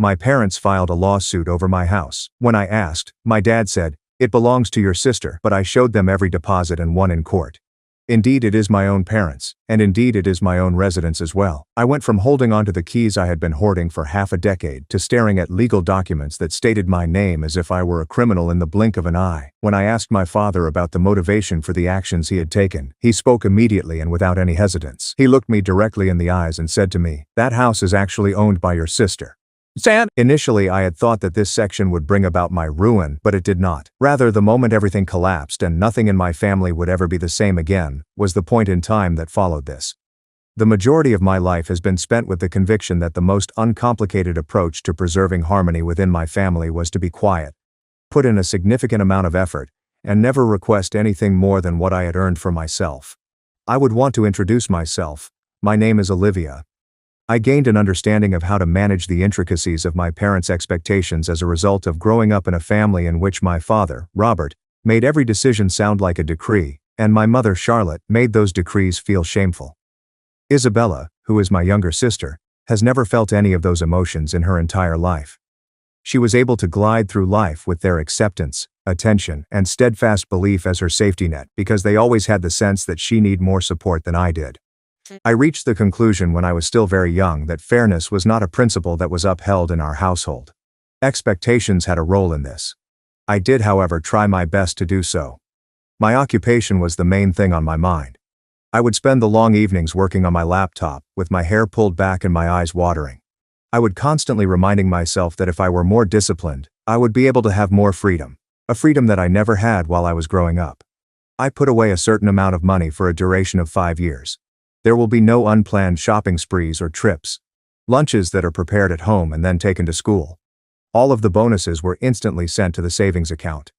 My parents filed a lawsuit over my house. When I asked, my dad said, "It belongs to your sister," but I showed them every deposit and won in court. Indeed, it is my own parents, and indeed it is my own residence as well. I went from holding onto the keys I had been hoarding for half a decade to staring at legal documents that stated my name as if I were a criminal in the blink of an eye. When I asked my father about the motivation for the actions he had taken, he spoke immediately and without any hesitance. He looked me directly in the eyes and said to me, "That house is actually owned by your sister." Initially, I had thought that this section would bring about my ruin, but it did not. Rather, the moment everything collapsed and nothing in my family would ever be the same again, was the point in time that followed this. The majority of my life has been spent with the conviction that the most uncomplicated approach to preserving harmony within my family was to be quiet, put in a significant amount of effort, and never request anything more than what I had earned for myself. I would want to introduce myself. My name is Olivia. I gained an understanding of how to manage the intricacies of my parents' expectations as a result of growing up in a family in which my father, Robert, made every decision sound like a decree, and my mother, Charlotte, made those decrees feel shameful. Isabella, who is my younger sister, has never felt any of those emotions in her entire life. She was able to glide through life with their acceptance, attention, and steadfast belief as her safety net because they always had the sense that she needed more support than I did. I reached the conclusion when I was still very young that fairness was not a principle that was upheld in our household. Expectations had a role in this. I did, however, try my best to do so. My occupation was the main thing on my mind. I would spend the long evenings working on my laptop, with my hair pulled back and my eyes watering. I would constantly reminding myself that if I were more disciplined, I would be able to have more freedom, a freedom that I never had while I was growing up. I put away a certain amount of money for a duration of 5 years. There will be no unplanned shopping sprees or trips, lunches that are prepared at home and then taken to school. All of the bonuses were instantly sent to the savings account.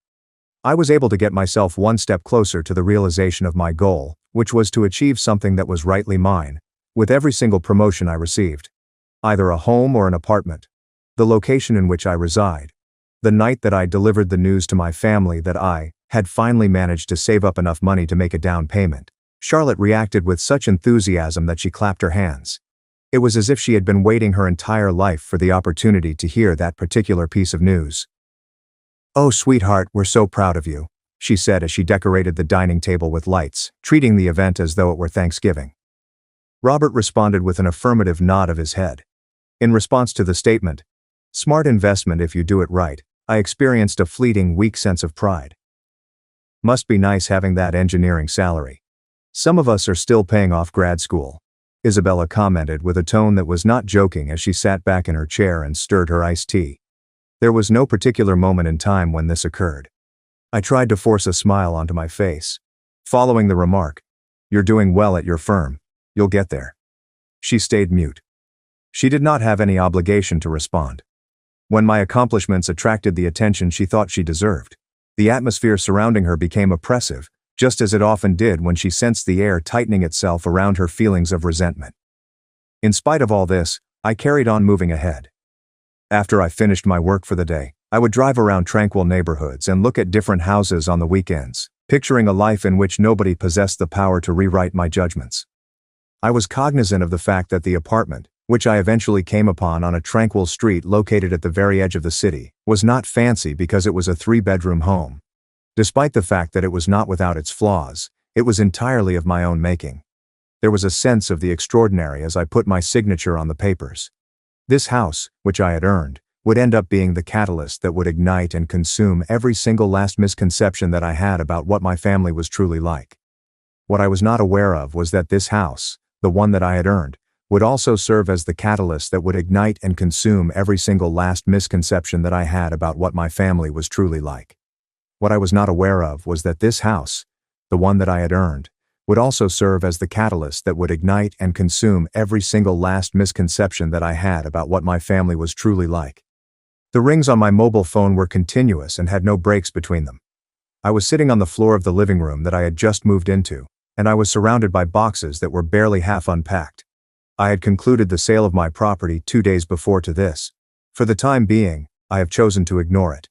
I was able to get myself one step closer to the realization of my goal, which was to achieve something that was rightly mine, with every single promotion I received. Either a home or an apartment. The location in which I reside. The night that I delivered the news to my family that I had finally managed to save up enough money to make a down payment. Charlotte reacted with such enthusiasm that she clapped her hands. It was as if she had been waiting her entire life for the opportunity to hear that particular piece of news. "Oh, sweetheart, we're so proud of you," she said as she decorated the dining table with lights, treating the event as though it were Thanksgiving. Robert responded with an affirmative nod of his head. In response to the statement, "Smart investment if you do it right," I experienced a fleeting, weak sense of pride. "Must be nice having that engineering salary. Some of us are still paying off grad school," Isabella commented with a tone that was not joking as she sat back in her chair and stirred her iced tea. There was no particular moment in time when this occurred. I tried to force a smile onto my face. Following the remark, "You're doing well at your firm. You'll get there." She stayed mute. She did not have any obligation to respond. When my accomplishments attracted the attention she thought she deserved, the atmosphere surrounding her became oppressive, just as it often did when she sensed the air tightening itself around her feelings of resentment. In spite of all this, I carried on moving ahead. After I finished my work for the day, I would drive around tranquil neighborhoods and look at different houses on the weekends, picturing a life in which nobody possessed the power to rewrite my judgments. I was cognizant of the fact that the apartment, which I eventually came upon on a tranquil street located at the very edge of the city, was not fancy because it was a 3-bedroom home. Despite the fact that it was not without its flaws, it was entirely of my own making. There was a sense of the extraordinary as I put my signature on the papers. This house, which I had earned, would end up being the catalyst that would ignite and consume every single last misconception that I had about what my family was truly like. What I was not aware of was that this house, the one that I had earned, would also serve as the catalyst that would ignite and consume every single last misconception that I had about what my family was truly like. What I was not aware of was that this house, the one that I had earned, would also serve as the catalyst that would ignite and consume every single last misconception that I had about what my family was truly like. The rings on my mobile phone were continuous and had no breaks between them. I was sitting on the floor of the living room that I had just moved into, and I was surrounded by boxes that were barely half unpacked. I had concluded the sale of my property 2 days before to this. For the time being, I have chosen to ignore it.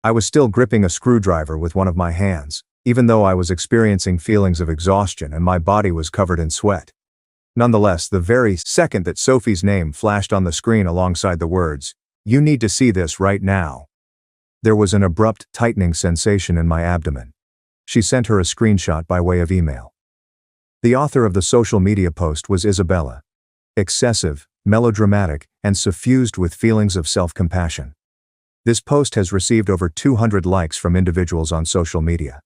I was still gripping a screwdriver with one of my hands, even though I was experiencing feelings of exhaustion and my body was covered in sweat. Nonetheless, the very second that Sophie's name flashed on the screen alongside the words, You need to see this right now. There was an abrupt, tightening sensation in my abdomen. She sent her a screenshot by way of email. The author of the social media post was Isabella. Excessive, melodramatic, and suffused with feelings of self-compassion. This post has received over 200 likes from individuals on social media.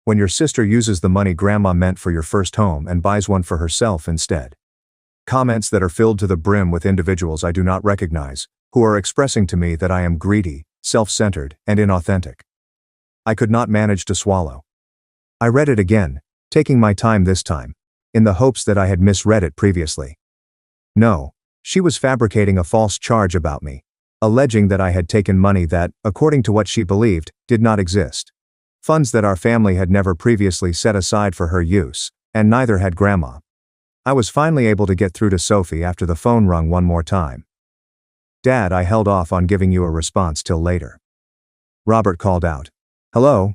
When your sister uses the money grandma meant for your first home and buys one for herself instead. Comments that are filled to the brim with individuals I do not recognize, who are expressing to me that I am greedy, self-centered, and inauthentic. I could not manage to swallow. I read it again, taking my time this time, in the hopes that I had misread it previously. No, she was fabricating a false charge about me, alleging that I had taken money that, according to what she believed, did not exist. Funds that our family had never previously set aside for her use, and neither had Grandma. I was finally able to get through to Sophie after the phone rung one more time. Dad, I held off on giving you a response till later. Robert called out, "Hello?"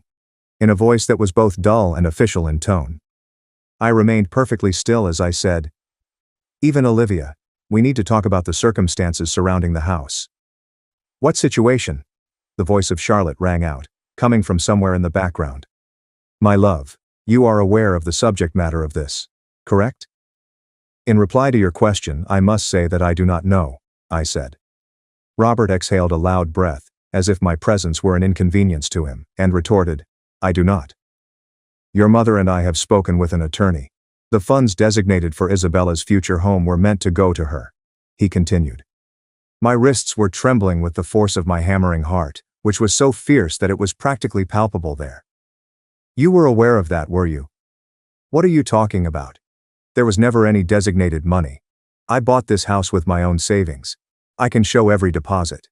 in a voice that was both dull and official in tone. I remained perfectly still as I said, "Even Olivia, we need to talk about the circumstances surrounding the house." "What situation?" The voice of Charlotte rang out, coming from somewhere in the background. "My love, you are aware of the subject matter of this, correct?" "In reply to your question, I must say that I do not know," I said. Robert exhaled a loud breath, as if my presence were an inconvenience to him, and retorted, "I do not. Your mother and I have spoken with an attorney. The funds designated for Isabella's future home were meant to go to her," he continued. My wrists were trembling with the force of my hammering heart, which was so fierce that it was practically palpable there. "You were aware of that, were you?" "What are you talking about? There was never any designated money. I bought this house with my own savings. I can show every deposit."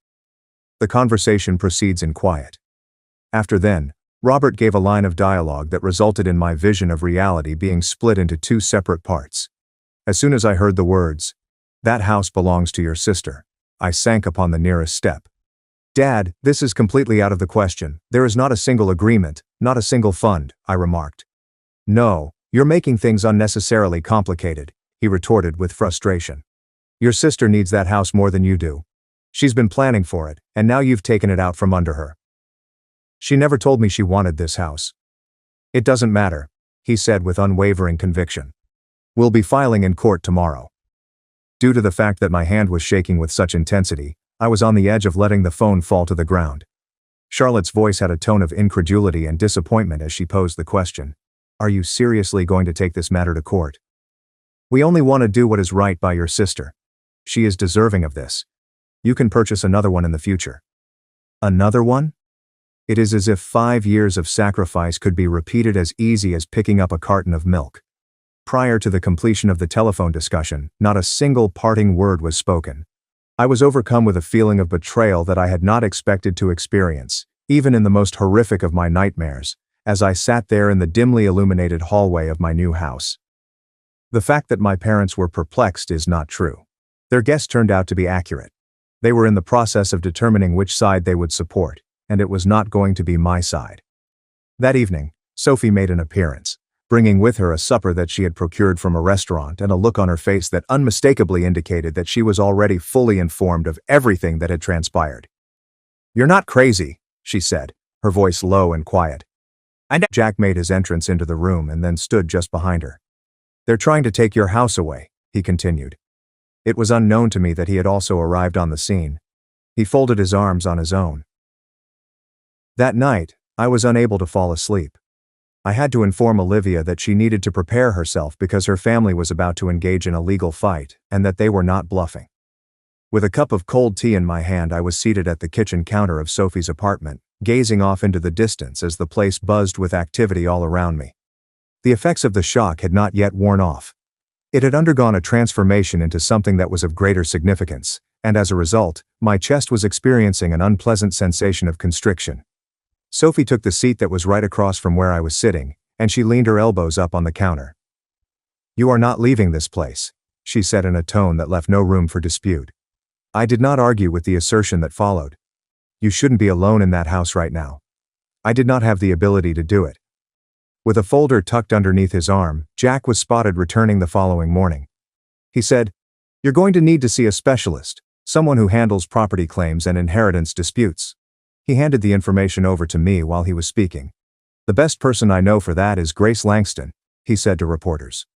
The conversation proceeds in quiet. After then, Robert gave a line of dialogue that resulted in my vision of reality being split into two separate parts. As soon as I heard the words, "That house belongs to your sister," I sank upon the nearest step. "Dad, this is completely out of the question. There is not a single agreement, not a single fund," I remarked. "No, you're making things unnecessarily complicated," he retorted with frustration. "Your sister needs that house more than you do. She's been planning for it, and now you've taken it out from under her. She never told me she wanted this house." "It doesn't matter," he said with unwavering conviction. "We'll be filing in court tomorrow." Due to the fact that my hand was shaking with such intensity, I was on the edge of letting the phone fall to the ground. Charlotte's voice had a tone of incredulity and disappointment as she posed the question, "Are you seriously going to take this matter to court?" "We only want to do what is right by your sister. She is deserving of this. You can purchase another one in the future." "Another one?" It is as if 5 years of sacrifice could be repeated as easy as picking up a carton of milk. Prior to the completion of the telephone discussion, not a single parting word was spoken. I was overcome with a feeling of betrayal that I had not expected to experience, even in the most horrific of my nightmares, as I sat there in the dimly illuminated hallway of my new house. The fact that my parents were perplexed is not true. Their guess turned out to be accurate. They were in the process of determining which side they would support, and it was not going to be my side. That evening, Sophie made an appearance, bringing with her a supper that she had procured from a restaurant and a look on her face that unmistakably indicated that she was already fully informed of everything that had transpired. "You're not crazy," she said, her voice low and quiet. And Jack made his entrance into the room and then stood just behind her. "They're trying to take your house away," he continued. It was unknown to me that he had also arrived on the scene. He folded his arms on his own. That night, I was unable to fall asleep. I had to inform Olivia that she needed to prepare herself because her family was about to engage in a legal fight, and that they were not bluffing. With a cup of cold tea in my hand, I was seated at the kitchen counter of Sophie's apartment, gazing off into the distance as the place buzzed with activity all around me. The effects of the shock had not yet worn off. It had undergone a transformation into something that was of greater significance, and as a result, my chest was experiencing an unpleasant sensation of constriction. Sophie took the seat that was right across from where I was sitting, and she leaned her elbows up on the counter. "You are not leaving this place," she said in a tone that left no room for dispute. I did not argue with the assertion that followed. "You shouldn't be alone in that house right now." I did not have the ability to do it. With a folder tucked underneath his arm, Jack was spotted returning the following morning. He said, "You're going to need to see a specialist. Someone who handles property claims and inheritance disputes. He handed the information over to me while he was speaking. The best person I know for that is Grace Langston, he said to reporters.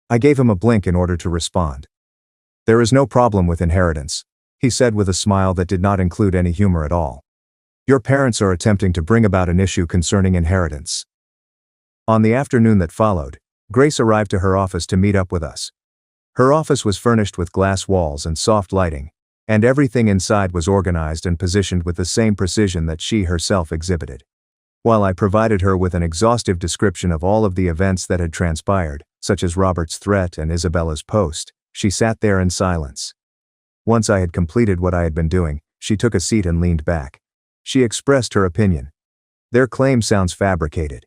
I gave him a blink in order to respond. There is no problem with inheritance, he said with a smile that did not include any humor at all. Your parents are attempting to bring about an issue concerning inheritance. On the afternoon that followed, Grace arrived to her office to meet up with us. Her office was furnished with glass walls and soft lighting, and everything inside was organized and positioned with the same precision that she herself exhibited. While I provided her with an exhaustive description of all of the events that had transpired, such as Robert's threat and Isabella's post, she sat there in silence. Once I had completed what I had been doing, she took a seat and leaned back. She expressed her opinion. Their claim sounds fabricated.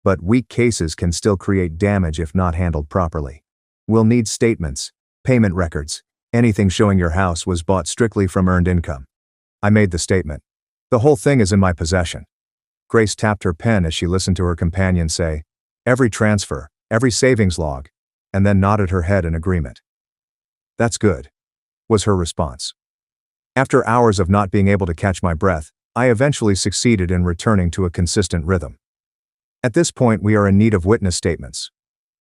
But weak cases can still create damage if not handled properly. We'll need statements, payment records, anything showing your house was bought strictly from earned income. I made the statement. The whole thing is in my possession. Grace tapped her pen as she listened to her companion say, every transfer, every savings log, and then nodded her head in agreement. That's good, was her response. After hours of not being able to catch my breath, I eventually succeeded in returning to a consistent rhythm. At this point we are in need of witness statements.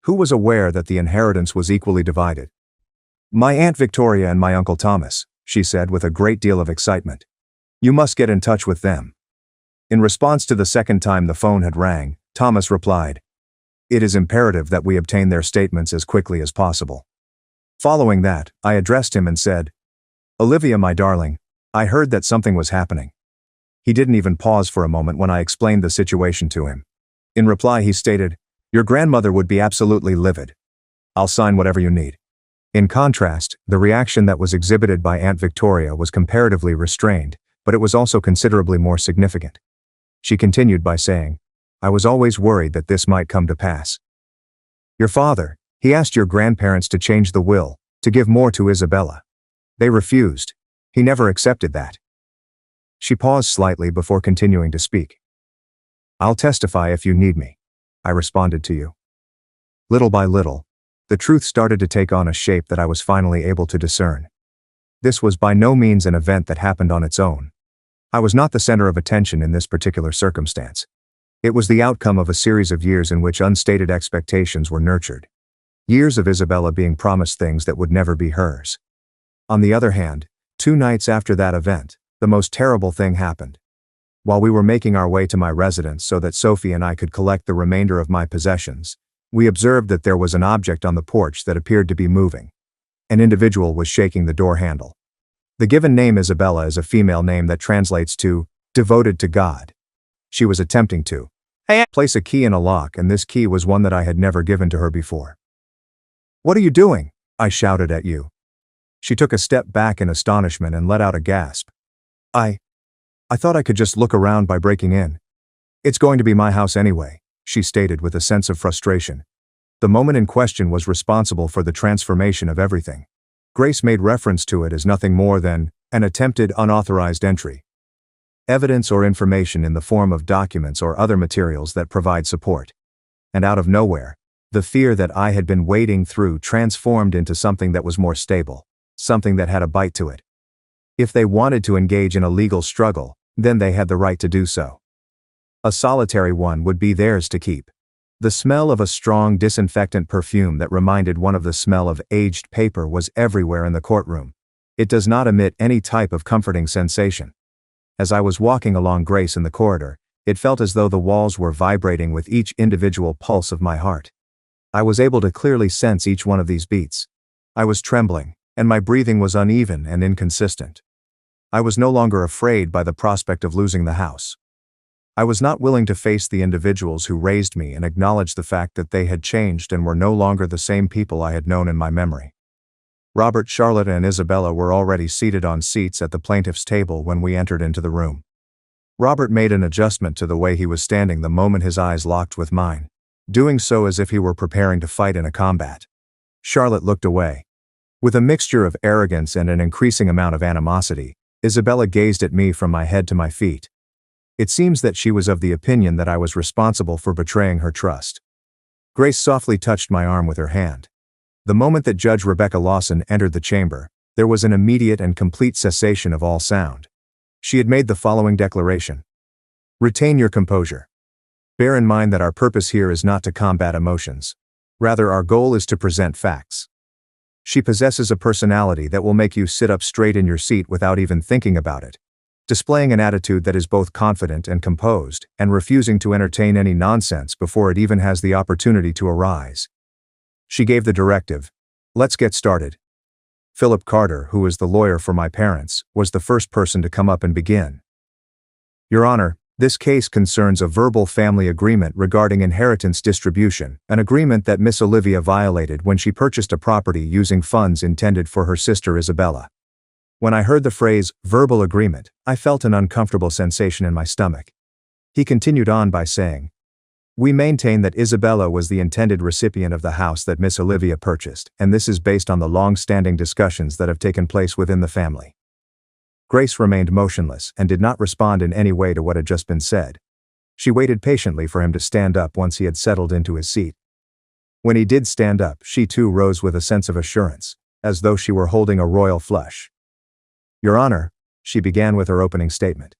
Who was aware that the inheritance was equally divided? My Aunt Victoria and my Uncle Thomas, she said with a great deal of excitement. You must get in touch with them. In response to the second time the phone had rang, Thomas replied, it is imperative that we obtain their statements as quickly as possible. Following that, I addressed him and said, Olivia, my darling, I heard that something was happening. He didn't even pause for a moment when I explained the situation to him. In reply he stated, your grandmother would be absolutely livid. I'll sign whatever you need. In contrast, the reaction that was exhibited by Aunt Victoria was comparatively restrained, but it was also considerably more significant. She continued by saying, I was always worried that this might come to pass. Your father, he asked your grandparents to change the will, to give more to Isabella. They refused. He never accepted that. She paused slightly before continuing to speak. I'll testify if you need me. I responded to you. Little by little, the truth started to take on a shape that I was finally able to discern. This was by no means an event that happened on its own. I was not the center of attention in this particular circumstance. It was the outcome of a series of years in which unstated expectations were nurtured. Years of Isabella being promised things that would never be hers. On the other hand, 2 nights after that event, the most terrible thing happened. While we were making our way to my residence so that Sophie and I could collect the remainder of my possessions, we observed that there was an object on the porch that appeared to be moving. An individual was shaking the door handle. The given name Isabella is a female name that translates to, devoted to God. She was attempting to place a key in a lock, and this key was one that I had never given to her before. What are you doing? I shouted at you. She took a step back in astonishment and let out a gasp. I thought I could just look around by breaking in. It's going to be my house anyway, she stated with a sense of frustration. The moment in question was responsible for the transformation of everything. Grace made reference to it as nothing more than an attempted unauthorized entry. Evidence or information in the form of documents or other materials that provide support. And out of nowhere, the fear that I had been wading through transformed into something that was more stable, something that had a bite to it. If they wanted to engage in a legal struggle, then they had the right to do so. A solitary one would be theirs to keep. The smell of a strong disinfectant perfume that reminded one of the smell of aged paper was everywhere in the courtroom. It does not emit any type of comforting sensation. As I was walking along Grace in the corridor, it felt as though the walls were vibrating with each individual pulse of my heart. I was able to clearly sense each one of these beats. I was trembling, and my breathing was uneven and inconsistent. I was no longer afraid by the prospect of losing the house. I was not willing to face the individuals who raised me and acknowledge the fact that they had changed and were no longer the same people I had known in my memory. Robert, Charlotte, and Isabella were already seated on seats at the plaintiff's table when we entered into the room. Robert made an adjustment to the way he was standing the moment his eyes locked with mine, doing so as if he were preparing to fight in a combat. Charlotte looked away. With a mixture of arrogance and an increasing amount of animosity, Isabella gazed at me from my head to my feet. It seems that she was of the opinion that I was responsible for betraying her trust. Grace softly touched my arm with her hand. The moment that Judge Rebecca Lawson entered the chamber, There was an immediate and complete cessation of all sound. She had made the following declaration. Retain your composure. Bear in mind that our purpose here is not to combat emotions. Rather, our goal is to present facts. She possesses a personality that will make you sit up straight in your seat without even thinking about it, displaying an attitude that is both confident and composed, and refusing to entertain any nonsense before it even has the opportunity to arise. She gave the directive, "Let's get started." Philip Carter, who was the lawyer for my parents, was the first person to come up and begin. Your Honor, this case concerns a verbal family agreement regarding inheritance distribution, an agreement that Miss Olivia violated when she purchased a property using funds intended for her sister Isabella. When I heard the phrase, verbal agreement, I felt an uncomfortable sensation in my stomach. He continued on by saying, "We maintain that Isabella was the intended recipient of the house that Miss Olivia purchased, and this is based on the long-standing discussions that have taken place within the family." Grace remained motionless and did not respond in any way to what had just been said. She waited patiently for him to stand up once he had settled into his seat. When he did stand up, she too rose with a sense of assurance, as though she were holding a royal flush. Your Honor, she began with her opening statement.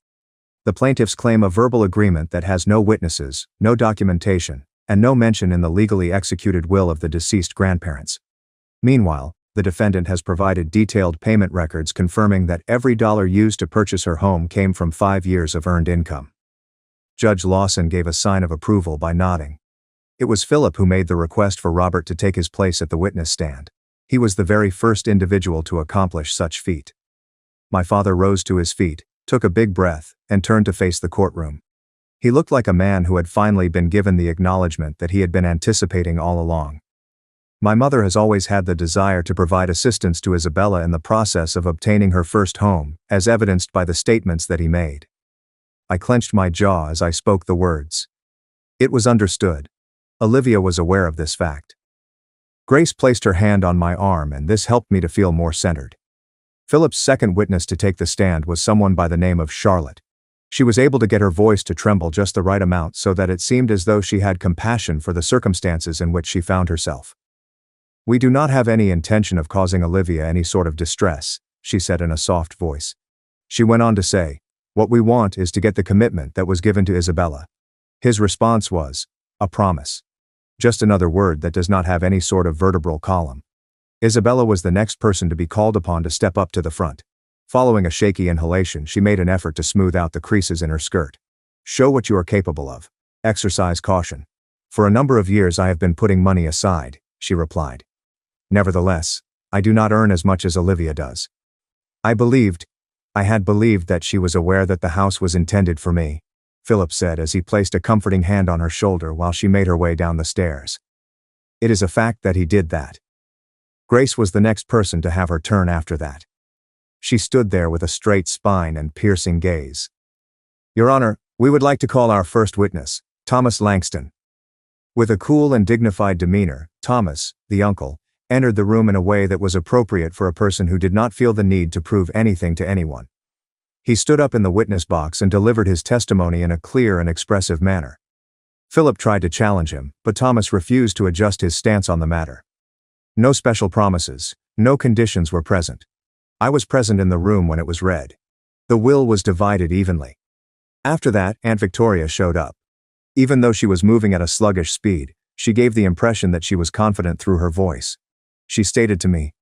The plaintiffs claim a verbal agreement that has no witnesses, no documentation, and no mention in the legally executed will of the deceased grandparents. Meanwhile, the defendant has provided detailed payment records confirming that every dollar used to purchase her home came from 5 years of earned income. Judge Lawson gave a sign of approval by nodding. It was Philip who made the request for Robert to take his place at the witness stand. He was the very first individual to accomplish such feat. My father rose to his feet, took a big breath, and turned to face the courtroom. He looked like a man who had finally been given the acknowledgement that he had been anticipating all along. My mother has always had the desire to provide assistance to Isabella in the process of obtaining her first home, as evidenced by the statements that he made. I clenched my jaw as I spoke the words. It was understood. Olivia was aware of this fact. Grace placed her hand on my arm, and this helped me to feel more centered. Philip's second witness to take the stand was someone by the name of Charlotte. She was able to get her voice to tremble just the right amount so that it seemed as though she had compassion for the circumstances in which she found herself. "We do not have any intention of causing Olivia any sort of distress," she said in a soft voice. She went on to say, "What we want is to get the commitment that was given to Isabella." His response was, "A promise." Just another word that does not have any sort of vertebral column. Isabella was the next person to be called upon to step up to the front. Following a shaky inhalation, she made an effort to smooth out the creases in her skirt. "Show what you are capable of. Exercise caution." "For a number of years I have been putting money aside," she replied. "Nevertheless, I do not earn as much as Olivia does." I had believed that she was aware that the house was intended for me," Philip said as he placed a comforting hand on her shoulder while she made her way down the stairs. "It is a fact that he did that." Grace was the next person to have her turn after that. She stood there with a straight spine and piercing gaze. "Your Honor, we would like to call our first witness, Thomas Langston." With a cool and dignified demeanor, Thomas, the uncle, entered the room in a way that was appropriate for a person who did not feel the need to prove anything to anyone. He stood up in the witness box and delivered his testimony in a clear and expressive manner. Philip tried to challenge him, but Thomas refused to adjust his stance on the matter. No special promises, no conditions were present. I was present in the room when it was read. The will was divided evenly. After that, Aunt Victoria showed up. Even though she was moving at a sluggish speed, she gave the impression that she was confident through her voice. She stated to me,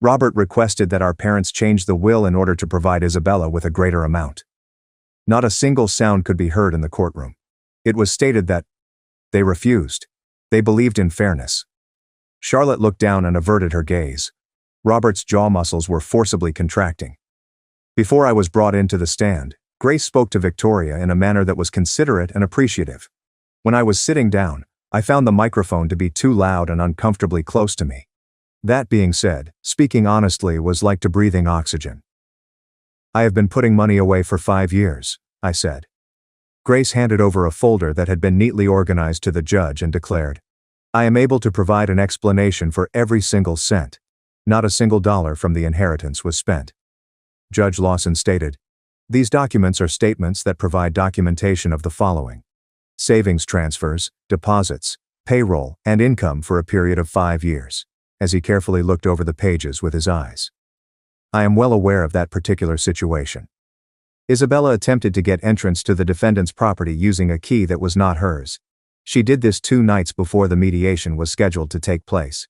"Robert requested that our parents change the will in order to provide Isabella with a greater amount." Not a single sound could be heard in the courtroom. It was stated that they refused. They believed in fairness. Charlotte looked down and averted her gaze. Robert's jaw muscles were forcibly contracting. Before I was brought into the stand, Grace spoke to Victoria in a manner that was considerate and appreciative. When I was sitting down, I found the microphone to be too loud and uncomfortably close to me. That being said, speaking honestly was like to breathing oxygen. "I have been putting money away for 5 years, I said. Grace handed over a folder that had been neatly organized to the judge and declared, "I am able to provide an explanation for every single cent. Not a single dollar from the inheritance was spent." Judge Lawson stated, "These documents are statements that provide documentation of the following: savings transfers, deposits, payroll, and income for a period of 5 years." As he carefully looked over the pages with his eyes. I am well aware of that particular situation. Isabella attempted to get entrance to the defendant's property using a key that was not hers. She did this 2 nights before the mediation was scheduled to take place.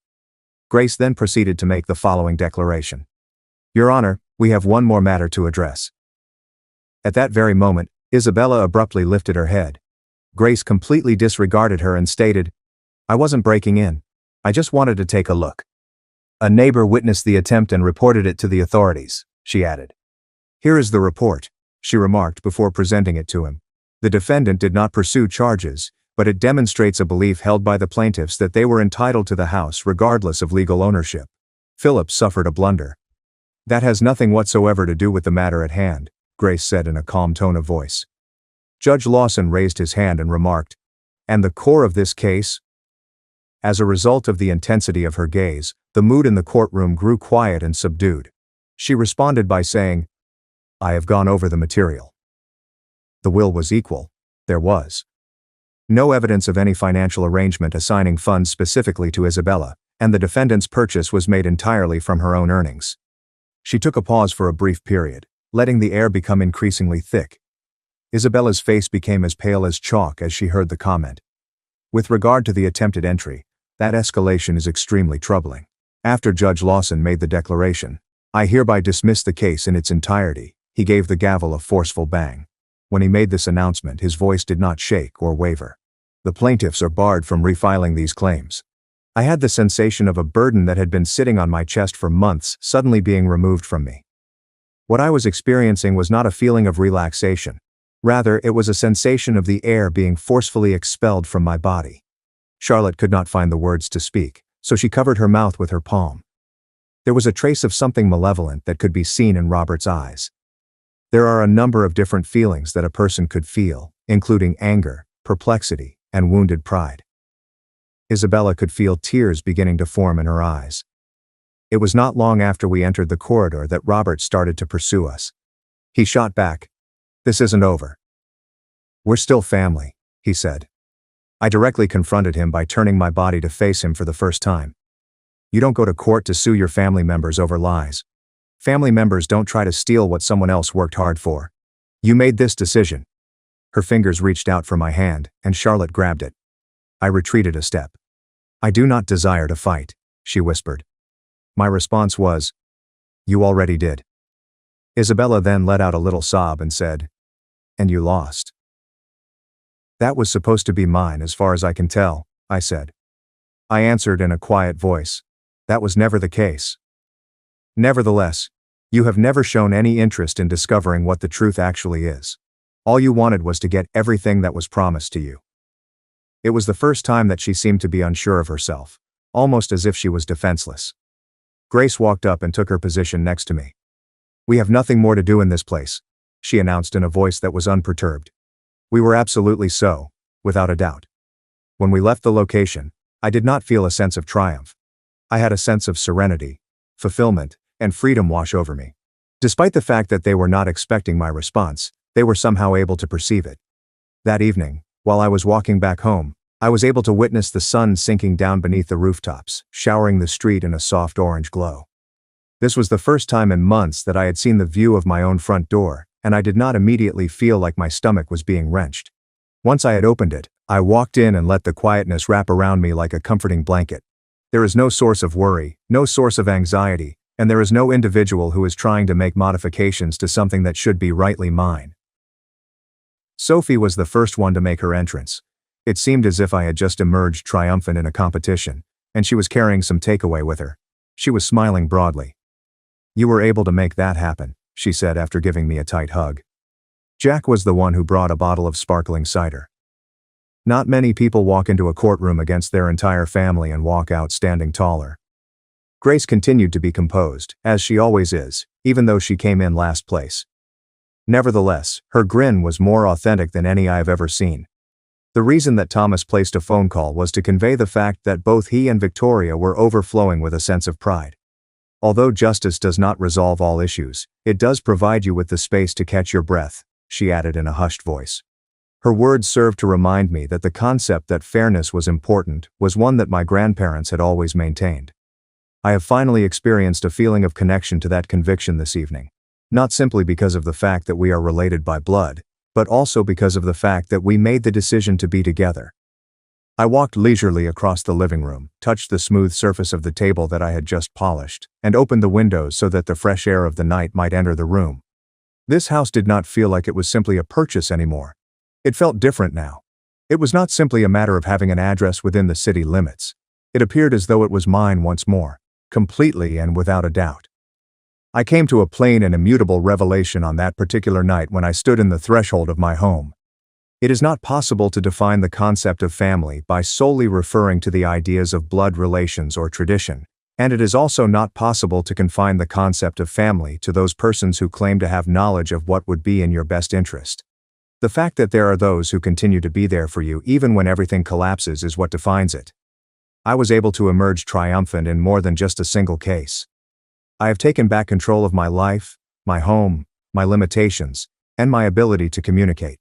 Grace then proceeded to make the following declaration. Your Honor, we have one more matter to address. At that very moment, Isabella abruptly lifted her head. Grace completely disregarded her and stated, I wasn't breaking in. I just wanted to take a look. A neighbor witnessed the attempt and reported it to the authorities, she added. Here is the report, she remarked before presenting it to him. The defendant did not pursue charges, but it demonstrates a belief held by the plaintiffs that they were entitled to the house regardless of legal ownership. Philip suffered a blunder. That has nothing whatsoever to do with the matter at hand, Grace said in a calm tone of voice. Judge Lawson raised his hand and remarked, and the core of this case? As a result of the intensity of her gaze, the mood in the courtroom grew quiet and subdued. She responded by saying, I have gone over the material. The will was equal. There was no evidence of any financial arrangement assigning funds specifically to Isabella, and the defendant's purchase was made entirely from her own earnings. She took a pause for a brief period, letting the air become increasingly thick. Isabella's face became as pale as chalk as she heard the comment. With regard to the attempted entry, that escalation is extremely troubling. After Judge Lawson made the declaration, I hereby dismiss the case in its entirety, he gave the gavel a forceful bang. When he made this announcement, his voice did not shake or waver. The plaintiffs are barred from refiling these claims. I had the sensation of a burden that had been sitting on my chest for months suddenly being removed from me. What I was experiencing was not a feeling of relaxation. Rather, it was a sensation of the air being forcefully expelled from my body. Charlotte could not find the words to speak, so she covered her mouth with her palm. There was a trace of something malevolent that could be seen in Robert's eyes. There are a number of different feelings that a person could feel, including anger, perplexity, and wounded pride. Isabella could feel tears beginning to form in her eyes. It was not long after we entered the corridor that Robert started to pursue us. He shot back, This isn't over. We're still family, he said. I directly confronted him by turning my body to face him for the first time. You don't go to court to sue your family members over lies. Family members don't try to steal what someone else worked hard for. You made this decision. Her fingers reached out for my hand, and Charlotte grabbed it. I retreated a step. I do not desire to fight, she whispered. My response was, You already did. Isabella then let out a little sob and said, And you lost. That was supposed to be mine as far as I can tell, I said. I answered in a quiet voice, That was never the case. Nevertheless, you have never shown any interest in discovering what the truth actually is. All you wanted was to get everything that was promised to you. It was the first time that she seemed to be unsure of herself, almost as if she was defenseless. Grace walked up and took her position next to me. We have nothing more to do in this place, she announced in a voice that was unperturbed. We were absolutely so, without a doubt. When we left the location, I did not feel a sense of triumph. I had a sense of serenity, fulfillment, and freedom wash over me. Despite the fact that they were not expecting my response, they were somehow able to perceive it. That evening, while I was walking back home, I was able to witness the sun sinking down beneath the rooftops, showering the street in a soft orange glow. This was the first time in months that I had seen the view of my own front door, and I did not immediately feel like my stomach was being wrenched. Once I had opened it, I walked in and let the quietness wrap around me like a comforting blanket. There is no source of worry, no source of anxiety, and there is no individual who is trying to make modifications to something that should be rightly mine. Sophie was the first one to make her entrance. It seemed as if I had just emerged triumphant in a competition, and she was carrying some takeaway with her. She was smiling broadly. You were able to make that happen, she said after giving me a tight hug. Jack was the one who brought a bottle of sparkling cider. Not many people walk into a courtroom against their entire family and walk out standing taller. Grace continued to be composed, as she always is, even though she came in last place. Nevertheless, her grin was more authentic than any I've ever seen. The reason that Thomas placed a phone call was to convey the fact that both he and Victoria were overflowing with a sense of pride. Although justice does not resolve all issues, it does provide you with the space to catch your breath, she added in a hushed voice. Her words served to remind me that the concept that fairness was important was one that my grandparents had always maintained. I have finally experienced a feeling of connection to that conviction this evening. Not simply because of the fact that we are related by blood, but also because of the fact that we made the decision to be together. I walked leisurely across the living room, touched the smooth surface of the table that I had just polished, and opened the windows so that the fresh air of the night might enter the room. This house did not feel like it was simply a purchase anymore. It felt different now. It was not simply a matter of having an address within the city limits. It appeared as though it was mine once more, completely and without a doubt. I came to a plain and immutable revelation on that particular night when I stood in the threshold of my home. It is not possible to define the concept of family by solely referring to the ideas of blood relations or tradition, and it is also not possible to confine the concept of family to those persons who claim to have knowledge of what would be in your best interest. The fact that there are those who continue to be there for you even when everything collapses is what defines it. I was able to emerge triumphant in more than just a single case. I have taken back control of my life, my home, my limitations, and my ability to communicate.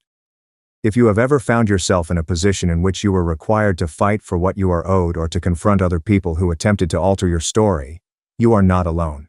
If you have ever found yourself in a position in which you were required to fight for what you are owed or to confront other people who attempted to alter your story, you are not alone.